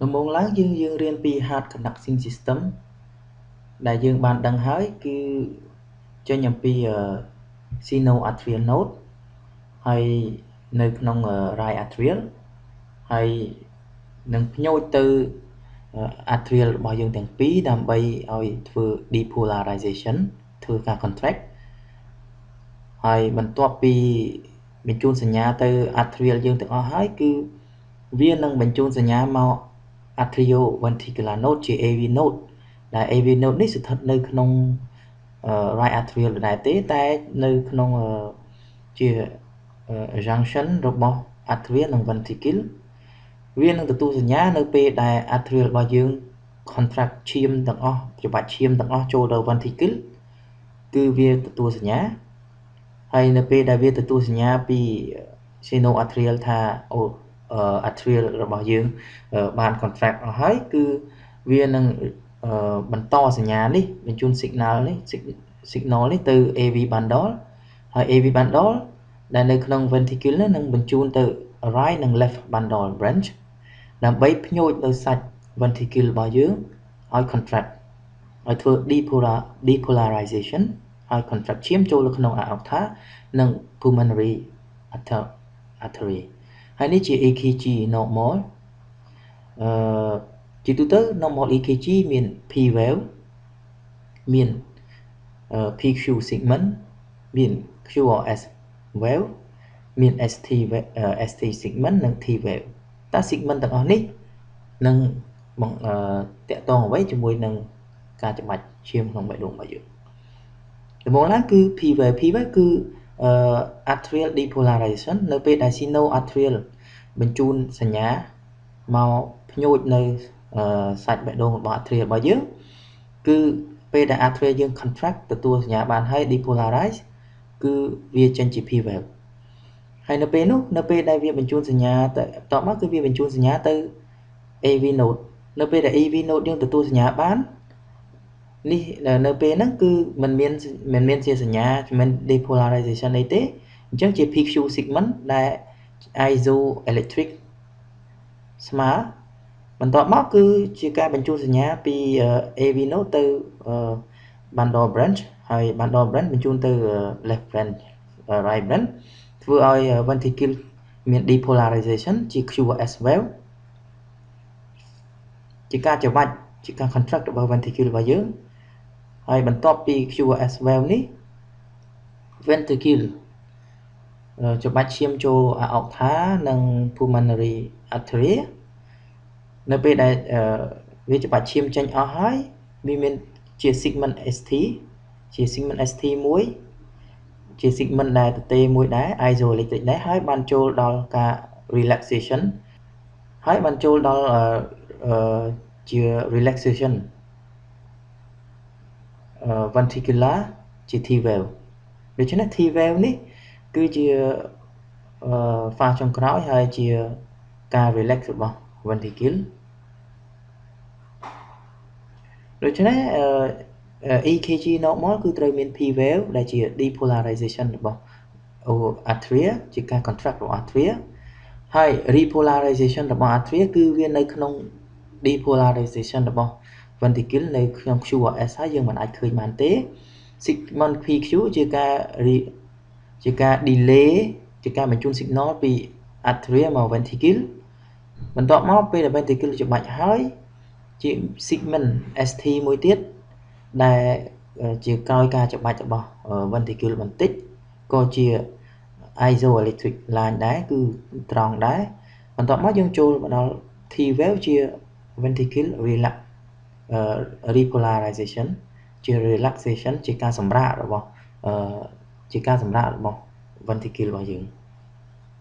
ដំបូងឡើងយើងរៀនពី hard conducting system ដែលយើងបានដឹងហើយគឺចេញអំពី sinoatrial node ហើយនៅក្នុង right atrial ហើយនឹងផ្ញូចទៅ atrial របស់យើងទាំងពីរដើម្បីឲ្យធ្វើ depolarization ធ្វើការ contract ហើយបន្ទាប់ពីបញ្ជូនសញ្ញាទៅ atrial យើងទាំងអស់ហើយគឺវានឹងបញ្ជូនសញ្ញាមក atrioventricular node ជា AV node ដែល AV node នេះស្ថិតនៅក្នុង right atrial ដែរទេតែនៅក្នុងជា junction របស់ atria និង ventricle វានឹងទទួលសញ្ញានៅពេលដែល atrial របស់យើង contract ឈាមទាំងអស់ច្របាច់ឈាមទាំងអស់ចូលដល់ ventricle គឺវាទទួលសញ្ញាហើយនៅពេលដែលវាទទួលសញ្ញាពី sinoatrial ថា atrial របស់យើងបាន contract អស់ហើយគឺវានឹងបន្តសញ្ញានេះបញ្ជូន signal នេះទៅ AV bundle ហើយ AV bundle ដែលនៅក្នុង ventricle នឹងបញ្ជូនទៅ right និង left bundle branch ដើម្បីផ្ញូចនៅសាច់ ventricle របស់យើងឲ្យ contract ឲ្យធ្វើ depolarization ឲ្យ contract ឈាមចូលទៅក្នុង aorta និង pulmonary artery ហើយនេះជា EKG normal ជាទូទៅ normal EKG មាន P wave មាន PQ segment មាន QRS wave មាន ST segment និង T wave តើ segment ទាំងអស់នេះនឹងតាក់ទងអ្វីជាមួយនឹងការច្របាច់ឈាមក្នុងបេះដូងរបស់យើងដំបូងឡើងគឺ P wave គឺatrial depolarization នៅពេលដែល sinoatrial បញ្ជូនសញ្ញាមកផ្ញូចនៅសាច់បេះដូងរបស់ atria របស់យើងគឺពេលដែល atria យើង contract ទទួលសញ្ញាបានហើយ depolarize គឺវាចេញជា P wave ហើយនៅពេលដែលវាបញ្ជូនសញ្ញាទៅបន្ទាប់មកគឺវាបញ្ជូនសញ្ញាទៅ AV node នៅពេលដែល AV node យើងទទួលសញ្ញាបាននេះនៅពេលហ្នឹងគឺមិនមានជាសញ្ញាមិន depolarization អីទេអញ្ចឹងជា PQ segment ដែល isoelectric ស្មើបន្ទាប់មកគឺជាការបញ្ជូនសញ្ញាពី AV node ទៅ bundle branch ហើយ bundle branch បញ្ជូនទៅ left branch right branch ធ្វើឲ្យ ventricle មាន depolarization ជា QRS wave ជាការច្របាច់ជាការ contract របស់ ventricle របស់យើងហើយបន្ទាប់ពី QRS wave នេះ ventricle ច្របាច់ឈាមចូល aorta និង pulmonary artery នៅពេលដែលវាច្របាច់ឈាមចេញអស់ហើយវាមានជា segment ST ជា segment ST មួយជា segment ដែលទទេមួយដែរ isoelectric ដែរហើយបានចូលដល់ការ relaxation ហើយបានចូលដល់ជា relaxation ventricular ជា T wave ដូច្នេះ T wave នេះគឺជា phase ចុងក្រោយហើយជាការ relax របស់ ventricle ដូច្នេះ EKG normal គឺត្រូវមាន P wave ដែលជា depolarization របស់ atria ជាការ contract របស់ atria ហើយ repolarization របស់ atria គឺវានៅក្នុង depolarization របស់ ventricle នៅក្នុង QRS ហើយយើងមិនអាចឃើញបានទេ segment PQ ជាការ delay ជាការបញ្ជូន signal ពី atria មក ventricle បន្ទាប់មកពេលដែល ventricle ច្របាច់ហើយជា segment ST មួយទៀតដែលជាក្រោយការច្របាច់របស់ ventricle បន្តិចក៏ជា isoelectric line ដែរគឺត្រង់ដែរបន្ទាប់មកយើងចូលមកដល់ T wave ជា ventricle repolarization ជា relaxation ជាការសម្រាករបស់ventricle របស់យើង